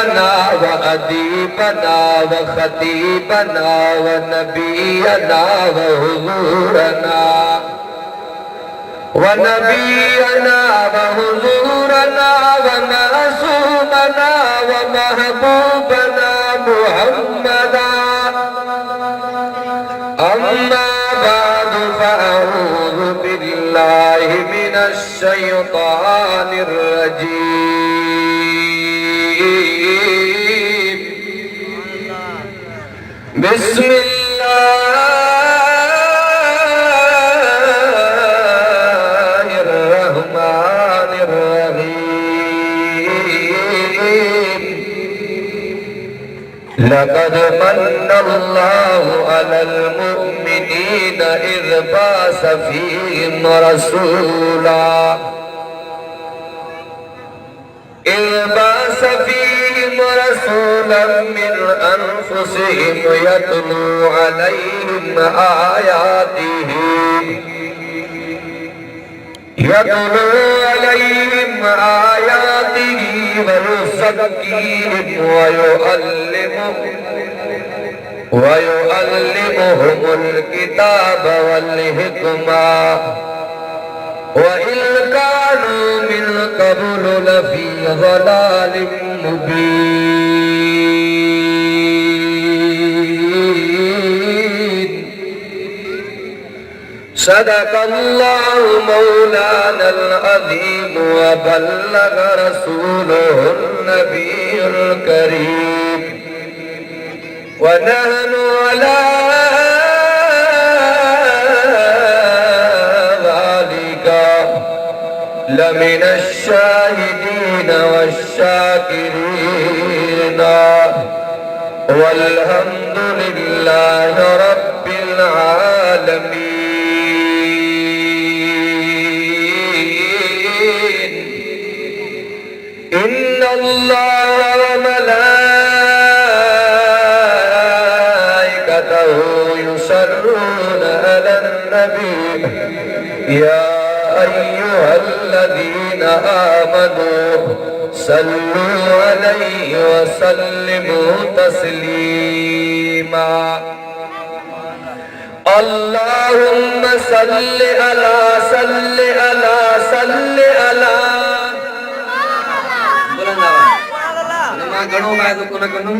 हबीबना व अदीबना व खतीबना व नबीना व हुजूरना व नबीना व हुजूरना व मासूमना व महबूबना मुहम्मदा अम्मा बादु फ़अऊज़ु बिल्लाहि मिनश शैतानिर रजीम बिस्मिल्लाहिर रहमानिर रहीम लक़द मन्नल्लाहु अलल मुअ्मिनीन इज़ बअस फ़ीहिम रसूला मिन अनफुसिहिम यतलू अलैहिम आयातिही व युज़क्कीहिम व युअल्लिमुहुमुल किताब वल हिकमा व इन कानू मिन क़ब्लु लफ़ी ज़लालिम मुबीन सदक़ल्लाहु मौलानल अज़ीम व बल्लग़ रसूलुहुन नबियुल करीम व नहनु अला लमिन शाहिदीन वश्शाकिरीन वल्हम्दुलिल्लाहि रब्बिल आलमीन इन्नल्लाहा व मलाइकतहु युसल्लूना अलन नबी या अय्युहल्लज़ीना आमनू सल्लू अलैहि व सल्लिमू तस्लीमा अल्लाहुम्मा सल्लि अला सल्लि अला सल्लि अला मां घणो मां तो कोन कनु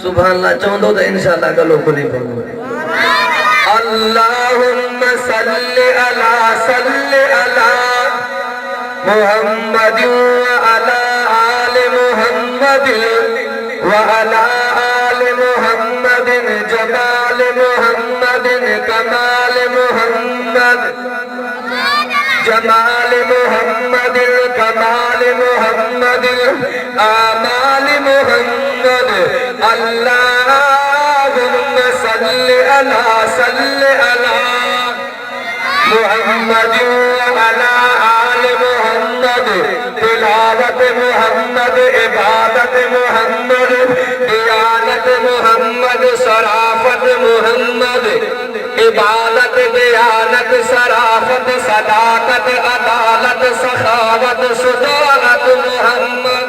सुभान अल्लाह चवंदो त इंशाअल्लाह गलो खुली पवंदो अल्लाहुम्मा सल्लि अला मुहम्मद व अला आलि मुहम्मद व अला आलि मुहम्मद जमाल मुहम्मद कमाल मुहम्मद जमाल मुहम्मद कमाल मुहम्मद आमाल मुहम्मद अल्लाहुम्मा सल्लि अला मुहम्मद व अला आलि मुहम्मद तिलावत मुहम्मद इबादत मुहम्मद दियानत मुहम्मद शराफत मुहम्मद इबादत दियानत शराफत सदाकत अदालत सखावत सुजानत मुहम्मद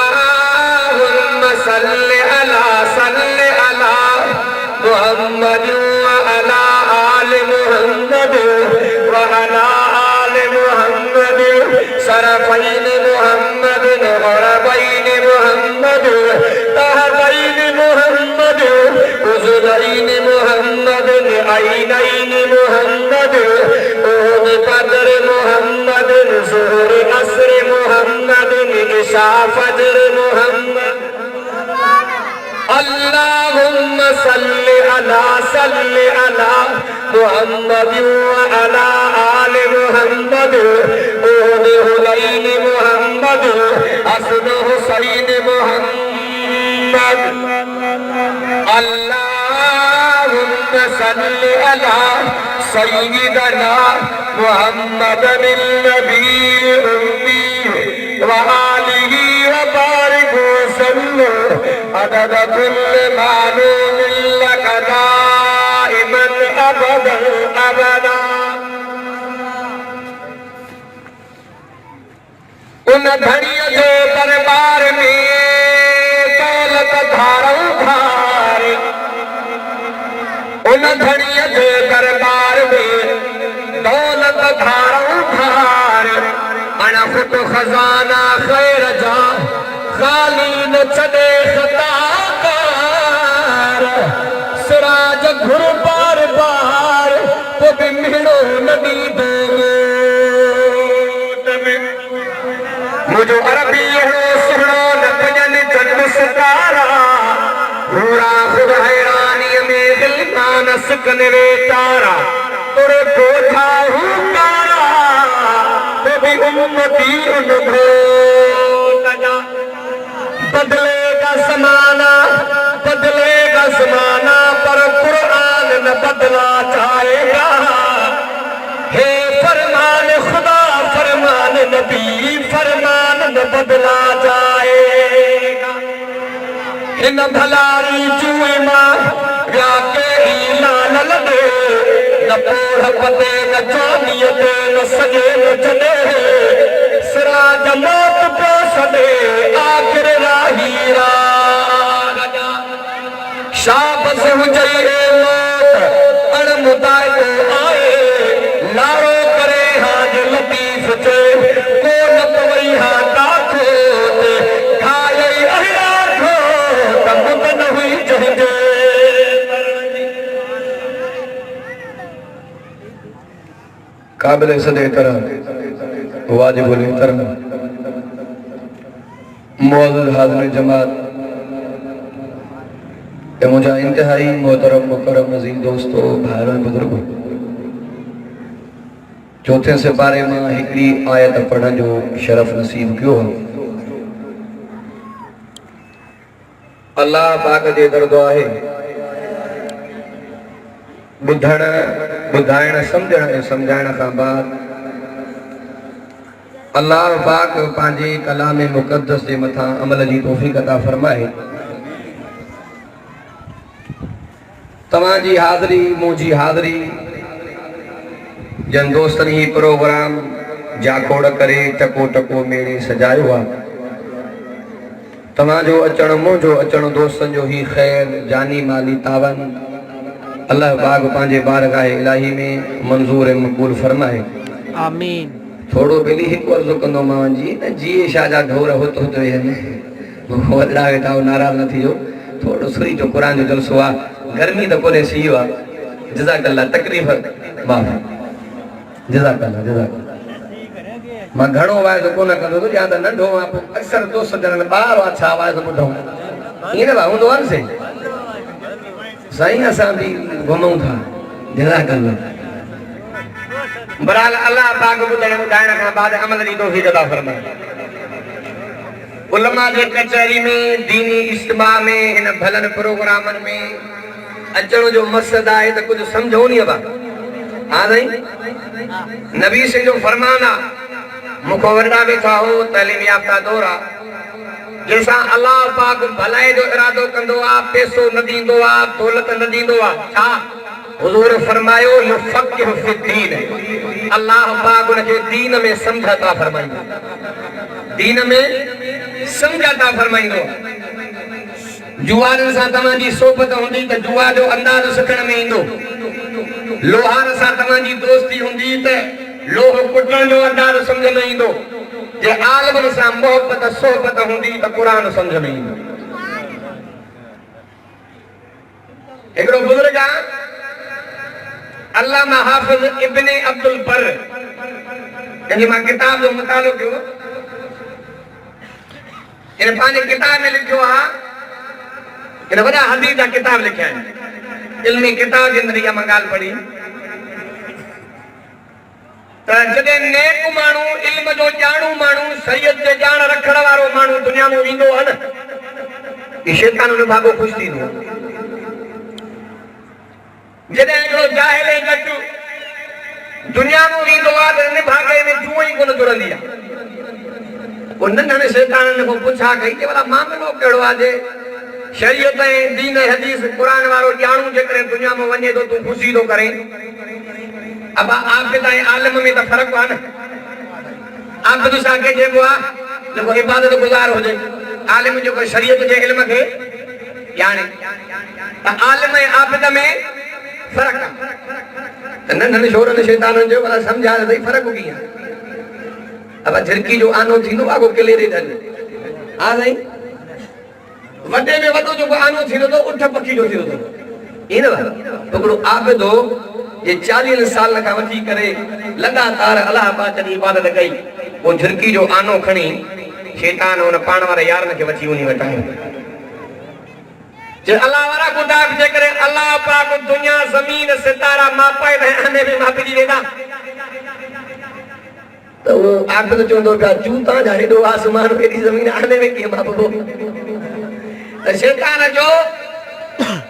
अल्लाहुम्मा सल्लि अला मुहम्मद व अला आलि मुहम्मद व अला आलि मुहम्मद सरफैन मुहम्मद गरबैन मुहम्मद तहतैन मुहम्मद उज़ुरैन मुहम्मद ऐनैन मुहम्मद ओद बद्र मुहम्मद ज़ुहर असर मुहम्मद इशा फज्र मुहम्मद अल्लाहुम्मा सल्लि अला मुहम्मद व अला आलि मुहम्मद ओद हुलैन मुहम्मद हसन हुसैन मुहम्मद अल्लाहुम्मा सल्लि अला सय्यिदना मुहम्मदन नबी उम्मी व आलिहि व बारिक वसल्लम अदद कुल्ल मालूम लक दाइमन अबदन अबदा। उन घड़ीअ जो तो खजाना खैर जा खाली न छड़े खताकार सिराज घुर बार बार तो भी मिलो नदी देंगे मुझे अरबी हो सुनो न भजन जन्म सितारा पूरा खुद हैरानी में दिल ना सकन वे तारा तोरे बोझा हुकारा तो भी उम्मती उनको बदलेगा ज़माना पर कुरान न बदला जाएगा हे फरमान खुदा फरमान नबी फरमान न बदला जाएगा इन भलारी जुए मां या के लाल लदे न पोढ़ पते न चांदिय ते न सजे न जने सिराज मौत पे सदे आखिर राहीरा शाबस हुजई मौत अणमुदाए तो आए लारो करे हाज लतीफ चे को न पवई हा दाखो खाए अहिया थो तमुद न हुई जहदे काबिल सदे तरह वाजिबुल एहतराम मौजूद हाज़िर जमात मुझा इंतहाई मोहतरम मुकरम नज़ीर दोस्तों भाइयों बुजुर्गों चौथे सिपारे में हिकड़ी आयत पढ़ण जो शरफ नसीब क्यों हो अल्लाह पाक जे दरदो आहे बुधण बुधाइण समझण ऐं समझाइण खां बाद अल्लाह पाक पंहिंजे कलाम मुक़द्दस जे मथां अमल जी तौफ़ीक़ अता फरमाए तव्हांजी हाज़िरी मुंहिंजी हाज़िरी जन दोस्तनि ही प्रोग्राम जाखोड़ करे टको टको मेड़े सजायो आहे तव्हांजो अचणु मुंहिंजो अचणु दोस्तनि जो ही ख़ैर जानी माली तावन अल्लाह पाक पंहिंजे बारगाह इलाही में मंज़ूर ऐं मक़बूल फरमाए आमीन थोड़ो पहले हिकु अर्ज़ु कंदो मां जी न जीए शाह जा ढोर हुत वेहनि वॾा वेठा नाराज़ न थिजो थोड़ो सुरी जो क़ुरान जो जलसो आहे गर्मी तो कोने सी हुआ जज़ाकल्लाह तकलीफ़ माफ़ जज़ाकल्लाह मां घणो वाइदो कोन कंदो तो या त नंढो आहियां अक्सर दोस्त जन ॿार अच्छा वाइदो ॿुधूं ईअं न हूंदो आहे न साईं असां बि घुमूं था जज़ाकल्लाह बहरहाल अल्लाह पाक ॿुधण ॿुधाइण खां बाद अमल जी तौफ़ीक़ अता फरमाए उलमा जे कचहरी में दीनी इज्तिमा में हिन भलनि प्रोग्रामनि में अचण जो मक़सद आहे त कुछ समझो नी बा हां साईं नबी से जो फरमान आ मुखो वरदा वेठा हो तालीम याफ्ता दौरा जैसा अल्लाह पाक भलाई जो इरादो कंदो आ पैसो न दींदो आ दौलत न दींदो आ छा हुजूर फरमायो युफक्किहु फिद्दीन अल्लाह पाक उनके दीन में समझता फरमाइंदो दीन में समझता फरमाइंदो जुआरनि सां तव्हांजी सोबत हूंदी त जुआ जो अंदाज़ सिखण में ईंदो लोहार सां तव्हांजी दोस्ती हूंदी त लोह कुटण जो अंदाज़ सम्झ में ईंदो जे आलिमनि सां मोहबत सोबत हूंदी त क़ुरान सम्झ में ईंदो हिकिड़ो बुज़ुर्ग आहे अल्लामा हाफ़िज़ इब्न अब्दुल बर जंहिंजी मां किताब जो मुतालो कयो इन पंहिंजे किताब में लिखियो आहे इन वॾा हदीस जा किताब लिखिया आहिनि इल्मी किताब जे अंदरि इहा मां ॻाल्हि पढ़ी त जॾहिं नेक माण्हू इल्म जो ॼाणू माण्हू शरीयत जे ॼाण रखण वारो माण्हू दुनिया में ईंदो आहे न ही शैतान उन भाॻो ख़ुशि थींदो जॾहिं हिकिड़ो जाहिल ऐं घटि दुनिया में ईंदो आहे त हिन भाॻे में जूअ ई कोन जुड़ंदी आहे पोइ नंढनि शैताननि खां पुछा कई कि भला मामिलो कहिड़ो आहे जे शरीयत ऐं दीन हदीस क़ुरान वारो ॼाणू जेकॾहिं दुनिया में वञे थो तूं ख़ुशी थो करे अब आबिद ऐं आलिम में त फ़र्क़ु आहे न आबिद सां खे चइबो आहे जेको इबादत गुज़ार हुजे आलिम जेको शरीयत जे इल्म खे ॼाणे त आलिम ऐं आबिद में फ़र्क़ु आहे त नंढनि शोरनि शैताननि जो भला सम्झाए त फ़र्क़ु कीअं अब झिरकी जो आनो थींदो आगो किले रे दन आ नहीं वडे में वडो जो आनो थींदो तो उठ पखी जो थींदो इन पकड़ो आबिदो ये 40 साल का वठी करे लगातार अल्लाह पाक जी इबादत कई वो झिरकी जो आनो खणी शैतान उन पाण वारे यारन के वठी उनी वटायो जे अल्लाह वारा गुदाब जे करे अल्लाह पाक दुनिया जमीन सितारा मापाए रहे आने में मापी वेदा तो वो आबिद चोंदो का जूता जा हेडो आसमान पेरी जमीन आने में के मापबो तो शैतान जो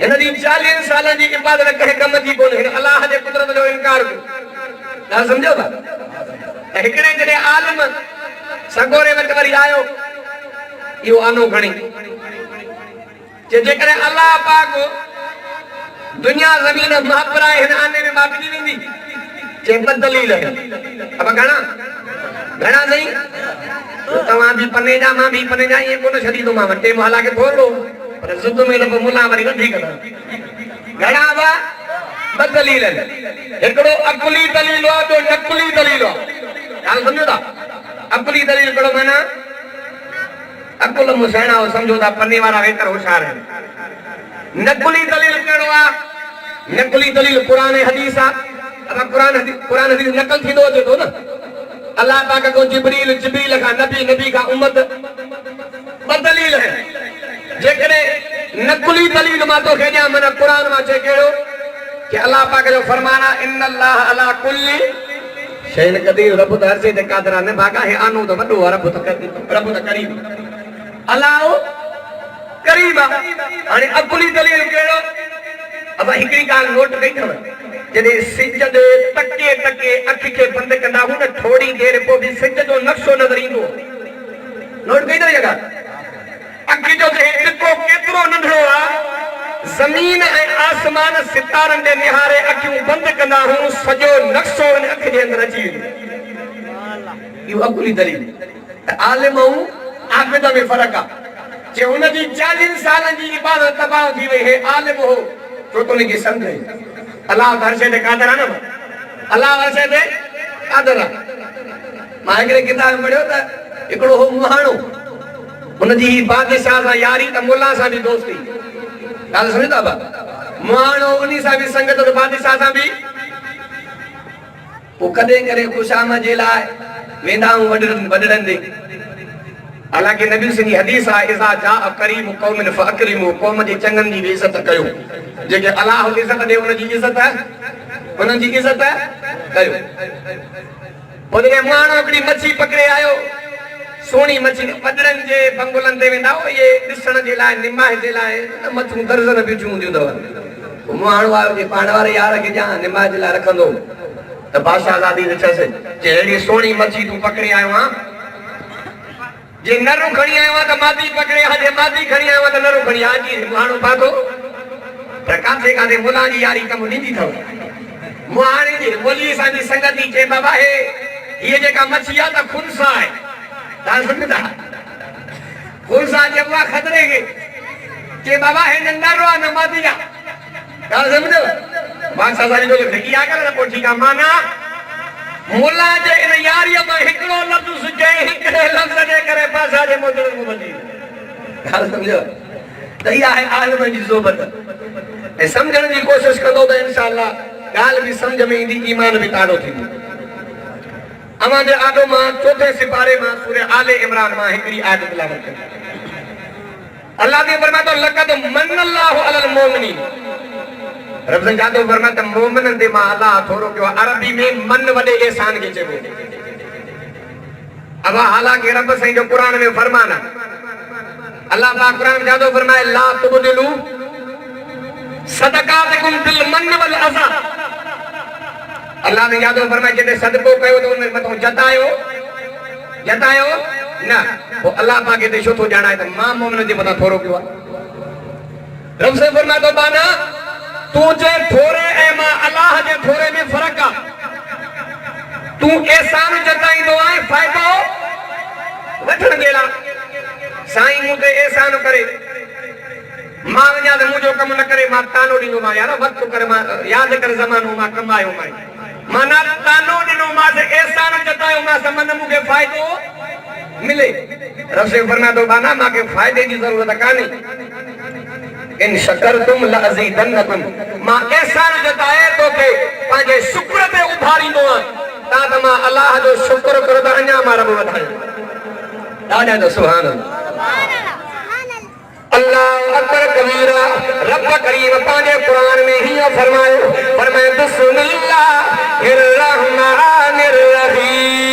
इनदी 40 साल जी इबादत कहे कम जी कोन अल्लाह जे कुदरत जो इनकार ना समझो बा एकड़े जने आलम सगोरे वट वरी आयो यो आनो घणी जे करे अल्लाह पाक दुनिया जमीन मापरा है आने में मापी वेंदी जे बदलील है अब घणा नहीं तो तवा भी पने जा मां भी पने जा ये कोन छदी तो मां वटे महला के थोड़ो पर जुद में लब मुला वरी वधी कदा घणा बा बदलील एकड़ो अकुली दलील हो तो नकुली दलील हो हाल समझो ता अकुली दलील कड़ो माना अकुल मुसैना हो समझो ता पन्ने वाला वेतर होशियार है नकुली दलील कड़ो आ नकुली दलील कुरान हदीस आ अब कुरान हदीस नकल थी दो तो ना अल्लाह पाक को जिब्रील का नबी का उम्मत बदलील है जेकरे नकुली दलील मा तो खेजा मन कुरान मा चे केड़ो कि अल्लाह पाक जो फरमाना इन्नल्लाह अला कुल्ली शैन कदीर रब त हर से ते कादरा ने भागा है आनो तो बडो रब त करीब अल्लाह करीब हाने अकुली दलील केड़ो अब हिकड़ी गाल नोट कई थव जदे सिज दे टके टके अख के बंद कंदा हो न थोड़ी देर पो भी सिज जो नक्शो नजर इंदो नोट कई थव जगह अख जो टको केतरो नंढो आ जमीन ए आसमान सितारन दे निहारे अखियूं बंद कंदा हो सजो नक्शो इन अख जे अंदर अची यो अकुली दलील आलिम आबिद में फर्क आ जे उन जी 40 साल जी इबादत तबाह थी वे है आलिम हो तो तो ने समझे अल्लाह दर्शे दे कादर ना अल्लाह दर्शे दे कादर मागरे किताब पढ़ियो त एकड़ो हो मुहाणो उन जी बादशाह सा यारी त मुल्ला सा भी दोस्ती गाल समझदा बा मुहाणो उनी सा भी संगत त बादशाह सा भी वो कदे करे खुशाम जे लाए वेंदा वडरन दे हालांकि नबी से हदीस आ इजा जा करीम कौम फअकरिमु कौम जे चंगन जी इज्जत कयो जेके अल्लाह इज्जत दे उन जी इज्जत है उन जी इज्जत कयो ओदे मानो कड़ी मच्छी पकड़े आयो सोनी मच्छी पदरन जे बंगुलन दे वेंदा हो ये दिसण जे लाए निमाह जे लाए मच्छू दर्जन बिठू दियो दवा मानो आयो जे पाण वारे यार के जा निमाह जे ला रखंदो त बादशाह आजादी चसे जे एडी सोनी मच्छी तू पकड़े आयो हां जे नरो खणी आयो त मादी पकड़े आ जे मादी खणी आयो त नरो खणी आ जी मानो बातो प्रकाशे कादे मुला जी यारी कम नींदी थव मुहाणी जी बोली साडी संगति जे बाबा है ये जे का मछिया त खुनसा है ता समझदा खुनसा जे वा खतरे के जे बाबा है नंदरो न मादिया ता समझो बादशाह सारी जो ठकिया कर को ठीक माना मुला जे इन यारिया में हिकड़ो लफ्ज जे हिकड़े लफ्ज जे करे पासा जे मोदर को बंदी गाल समझो दया है आलम जी सोबत ए समझण जी कोशिश कंदो त इंशाअल्लाह गाल भी समझ में इंदी ईमान भी ताड़ो थी अमा जे आदो मां चौथे सिपारे मां सूरह आले इमरान मां हिकड़ी आयत तिलावत कर अल्लाह ने फरमाया तो लक़द मन्नल्लाहु अलल मोमिनीन रब से जादो फरमाता मोमिनन दे मां अल्लाह थोरो क्यों अरबी में मन वडे एहसान के चबो अब हालांकि रब से जो कुरान में फरमाना अल्लाह पाक कुरान में जादो फरमाए ला तुबदिलु सदकातकुम बिल मन वल अज़ा अल्लाह ने यादो फरमाए जदे सदको कयो तो उन मतो जतायो ना वो अल्लाह पाक के शो तो जाना है तो मां मोमिन जे मता थोरो क्यों रब से फरमाए तो बाना तू जे थोरे ए मां अल्लाह जे थोरे में फर्क आ तू एहसान जताईंदो आए फायदो वठण गेला साईं मुते एहसान करे मां वञा त मुंहिंजो कम न करे मां तानो ॾींदो मां यार वक़्तु करे मां यादि कर ज़मानो मां कमायो मां माना तानो दिनो मासे एहसान जतायो मासे मन मुके फायदो मिले रसूल फरमाया तो बाना माके फायदे की जरूरत कानी इन शकरतुम लअज़ीदन्नकुम मां एहसान जताए तो के पांजे शुक्र ते उभारी दो ता तमा अल्लाह जो शुक्र करो त अन्या मारा वधाए ॾाढा तो सुभान अल्लाह अकबर कबीरा रब करीम पांजे कुरान में ही फरमायो बिस्मिल्लाहिर रहमानिर रहीम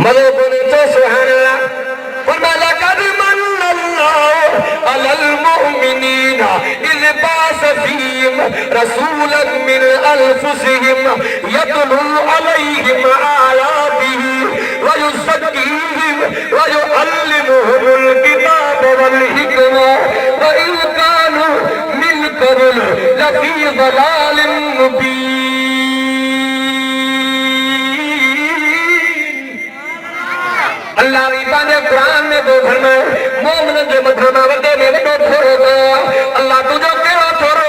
मज़ो कोने तो सुभान अल्लाह फरमाया लक़द मन्नल्लाहु अलल मुमिनीना इज़ बास फीहिम रसूलन मिन अनफुसिहिम यतलू अलैहिम आयातिही व युज़क्कीहिम व युअल्लिमुहुमुल किताब वल हिकमा व इन कानू मिन क़ब्ल लफ़ी ज़लालिन मुबीन अल्लाह ने पांजे कुरान में दो फरमाए मोमिन जे मथा मा वडे में वडो थोरो अल्लाह तुझो केड़ो थोरो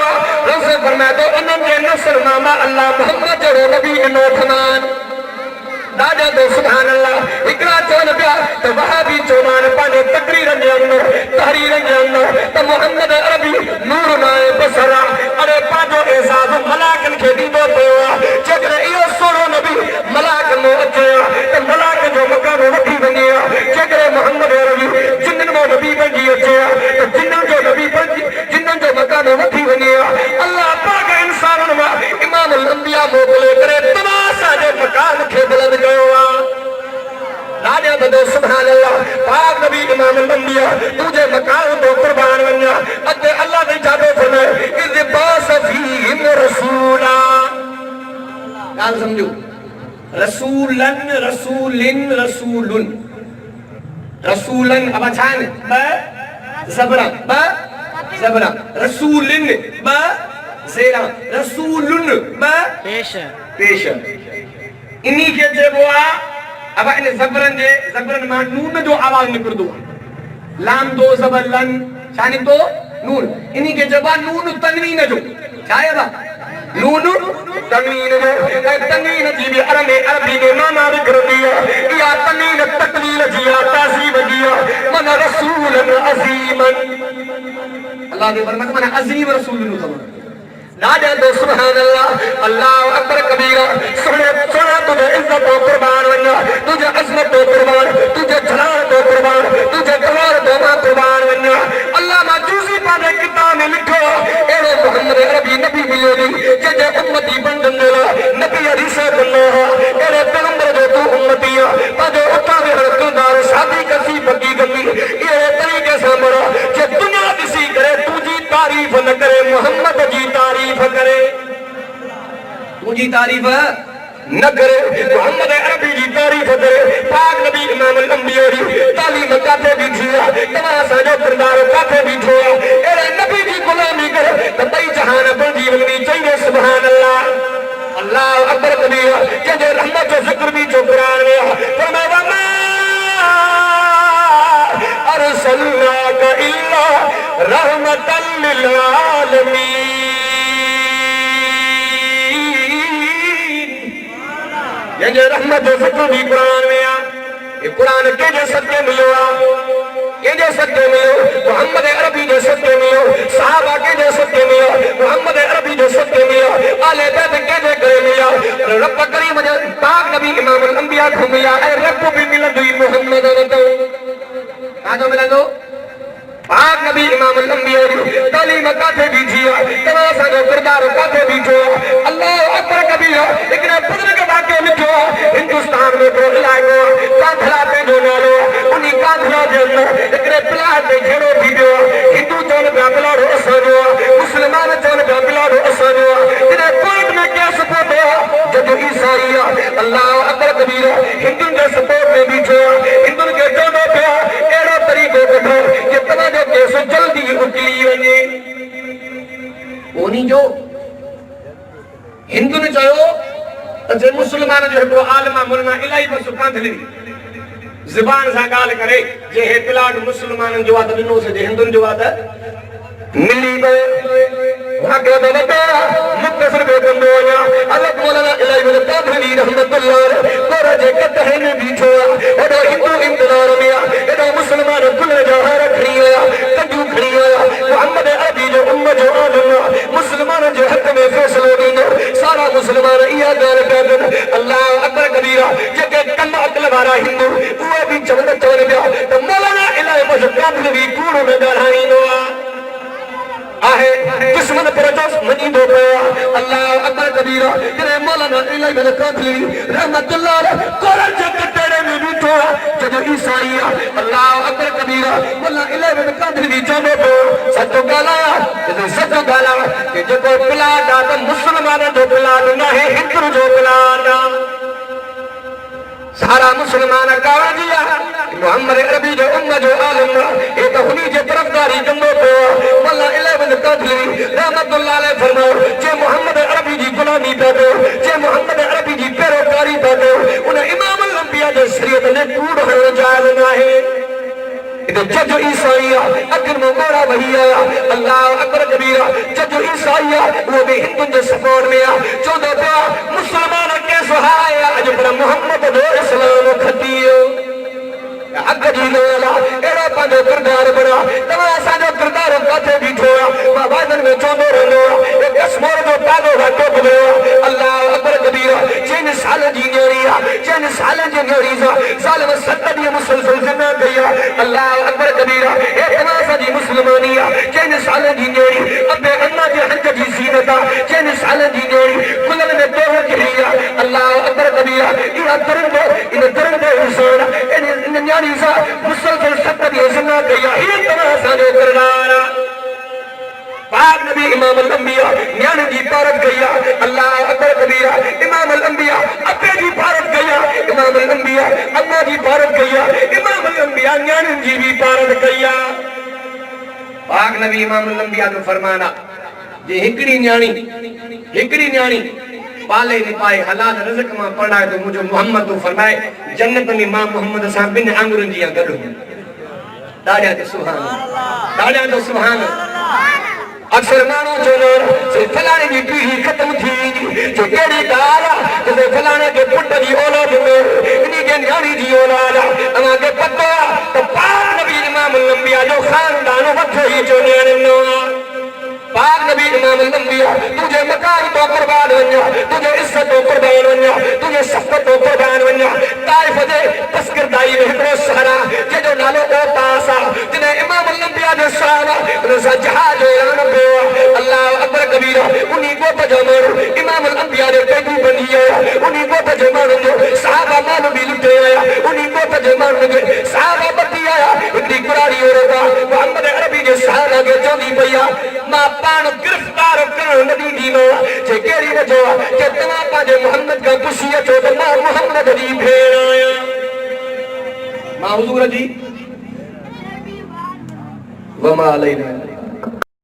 रसूल फरमाए तो इनन जे नस्ल मां अल्लाह मोहम्मद जड़ो नबी इनो थमान दादा तो सुभान अल्लाह इकरा चोन पिया तो वहाबी चोमान पांजे तकरीर जे अंदर तहरीर जे अंदर तो मोहम्मद अरबी नूर नाए बसरा अरे पांजो एहसास मलाकन खे दीदो पियो जेकर इहो सोनो नबी मलाक नो अचे तो मलाक जो मकान वठी वने जेकर मोहम्मद अरबी जिन्नन मो नबी बंजी अचे तो जिन्नन जो नबी बंजी जिन्नन जो मकान वठी वने अल्लाह पाक इंसानन मा इमाम अल अंबिया मोकले करे तमाशा जे मकान खे बुलंद राजा बदो सुभान अल्लाह पाक नबी इमाम अल-अंबिया तुझे मकान तो कुर्बान वन्या अते अल्लाह ने जादो फरमाए इज़ बास फीहिम रसूला गाल समझो रसूलन रसूलिन रसूलुन रसूलन अब छान ब ज़बरा रसूलिन ब ज़ेरा रसूलुन ब पेश इन्हीं के जेबो आ अब इन ज़बरन मा नून जो आवाज निकरदो लाम दो ज़बर लन शानी तो नून इन्हीं के जबा नून तनवीन जो छाया बा नून तनवीन जो तनवीन जी भी अरबी में माना निकरदिया या तनवीन तकलील जिया तासीब जिया मन रसूलन अज़ीमन अल्लाह ने फरमाया मन अज़ीम रसूलन तो राजा तो सुभान अल्लाह अल्लाह अकबर कबीरा सोने सोना तुझे इज्जत तो कुर्बान वन्ना तुझे अजमत तो कुर्बान तुझे जलाल तो कुर्बान तुझे कमाल तो कुर्बान वन्ना अल्लाह माजूसी पाने किताब में लिखो एड़ो मोहम्मद अरबी नबी मिलोगी जे उम्मती बंदन नबी हरीसा बन्नो एड़े पैगंबर जो तू उम्मती पाजो उठा दे हरकदार शादी कसी बगी गमी ये तरीके से मरो जे दुनिया किसी करे तुझी तारीफ न करे मोहम्मद जी तारीफ करे तुझी तारीफ न करे मोहम्मद अरबी जी तारीफ करे पाक नबी इमाम अल-अंबिया जी तालीम काथे भी थिया तमाशा जो किरदार काथे भी थिया एरे नबी जी गुलामी करे त बई जहान बंदी वनी चाहिए सुभान अल्लाह अल्लाह अकबर कबीर जे रहमत जो जिक्र भी जो कुरान में फरमाया मा अरसलनाका इल्ला रहमतल लिल आलमीन ये रहमत जो जिक्र भी कुरान में आ ये कुरान के जो सत्य मिलो के जो सत्य मिलो मोहम्मद अरबी जो सत्य मिलो सहाबा के जो सत्य मिलो मोहम्मद अरबी जो सत्य मिलो आले बैत के जो करे मिलो रब करीम जो पाक नबी इमाम अल-अंबिया को मिला ए रब भी मिलंदो मोहम्मद तो काजो मिलंदो पाक नबी इमाम अल-अंबिया तालीम काथे भी थिया तमाशा जो किरदार काथे भी थियो अल्लाह अकबर कबीर एकने बुजुर्ग वाक्य लिखो हिंदुस्तान में तो इलाको काथला पे जो नालो उनी काथला जे एकने प्लाट पे घेरो वीडियो हिंदू चोन प्लाट असरो मुसलमान चोन प्लाट असरो इने कोर्ट में क्या सपोर्ट है जब ईसाई अल्लाह अकबर कबीर हिंदू के सपोर्ट में भी थियो हिंदू के जोड़ो पे एड़ो तरीको कढो कि तना जो केस जल्दी उकली वने ओनी जो हिंदू ने चयो जे मुसलमान जो हिकड़ो आलिमा मुलमा इलाही बस कांधली ज़बान सा गाल करे जे हे प्लाट मुसलमानन जो आ त दिनो से जे हिंदुन जो आ त मिली गए भाग्य तो बता मुक्तसर पे बंदोया अलग मौलाना इलाही में ताबली रहमतुल्लाह तोरा जे कतहे ने बीठो और हिंदू इंतजार में एडो मुसलमान कुल जहार खड़िया कंजू खड़िया मोहम्मद अरबी जो उम्मत जो आलम मुसलमान जो हक में फैसलो दीनो सारा मुसलमान इया गाल पैदन अल्लाह अकबर कबीरा जेके कम अकल वारा हिंदू वो भी चवंद पिया तो मौलाना इलाही बस ताबली कूड़ में ॻाल्हाईंदो आहे दुश्मन पर जोश मनी दो गया अल्लाह अकबर कबीरा तेरे मौलाना इलाही bin कादरी रहमतुल्लाह कुरान के कटड़े में बैठो जब ईसाई अल्लाह अकबर कबीरा मौलाना इलाही bin कादरी चवंदो पियो सचो ॻाल्हाया ते सचो ॻाल्हाया कि जेको प्लाट आहे त मुसलमान जो प्लाट न आहे हिंदू जो प्लाट सारा मुसलमान कावजी मोहम्मद अरबी जो उम्मत जो आलम ये तो हुनी जे तरफदारी कंदो पियो मौलाना इलाही bin कादरी रहमतुल्लाह अलैह फरमायो जे मोहम्मद अरबी जी गुलामी पियो कयो जे मोहम्मद अरबी जी पैरोकारी पियो कयो उन इमाम अल अंबिया जे शरीयत ने कूड़ हणण जायज़ न आहे तो जज ईसाई अगर मोरा वही आया अल्लाह अकबर कबीरा जज ईसाई वो भी हिंदू के सपोर्ट में चौदह पिया मुसलमान के सहाय अज पर मोहम्मद दो इस्लाम खतियो हक जी वाला एड़ा पांजो किरदार बना तवा असांजो किरदार काथे बीठो बाबा दिन में चौंदो रहंदो एक कसमोर जो पागो घाटो बनो अल्लाह अकबर कबीरा 6 साल जी न्योरिया 6 साल जी न्योरी साल में 7 दी मुसलसल जना गया अल्लाह अकबर कबीरा ए तमासा जी मुसलमानिया 6 साल जी न्योरी अबे अन्ना जे हज जी सीनता 6 साल जी न्योरी कुलन में तो किया अल्लाह अकबर कबीरा इना तरंदो इंसान इन न्यारी सा मुसलसल 7 दी जना गया ये तमासा जो किरदार पाक नबी इमाम अल अंबिया न्यान जी पारत गया अल्लाह अकबर कबीरा इमाम अल अंबिया अब्बे जी पारत गया इमाम अल अंबिया अम्मा जी पारत गया इमाम अल अंबिया न्यान जी भी पारत गया पाक नबी इमाम अल अंबिया जो फरमाना जे हिकड़ी न्याणी पाले ने पाए हलाल रिज़्क मां पढ़ाए तो मुझे मोहम्मद तो फरमाए जन्नत में मां मोहम्मद सा बिन आंगुरन जी गडो दाड़ा तो सुभान अल्लाह अक्सर मानो चलो से फलाने की पीढ़ी खत्म थी जो केड़ी गाला तो फलाने के पुट जी औलाद में इन्हीं के न्याणी जी औलाद अमा के पतो तो पाक नबी इमाम अल अंबिया जो खानदान वठो ही जो न्याणो पाक नबी इमाम अल अंबिया तुझे मकान तो कुर्बान वन्या तुझे इज्जत तो कुर्बान वन्या तुझे शफ़क़त तो कुर्बान वन्या ताइफ दे तस्करदाई में हिकड़ो शहर जे जो नालो ओ तासा जिने इमाम अल अंबिया जो साहब उन सा जहाज ऐलान पियो अल्लाह अकबर कबीरा उन्हीं गोत जो माण्हू इमाम अल अंबिया दे पैदू बनी आया उन्हीं गोत जे माण्हू जो साहबा माल भी लुटे आया उन्हीं गोत जे माण्हू जे साहबा बती आया हिकड़ी कुरारी औरत मोहम्मद अरबी जे साहब के चवंदी पई मां पान गिरफ्तार करण नदी दीनो जे केरी वजो के तवा पाजे मोहम्मद का खुशी अचो त मां मोहम्मद दी भेण आया मां हुजूर जी वमा अलैना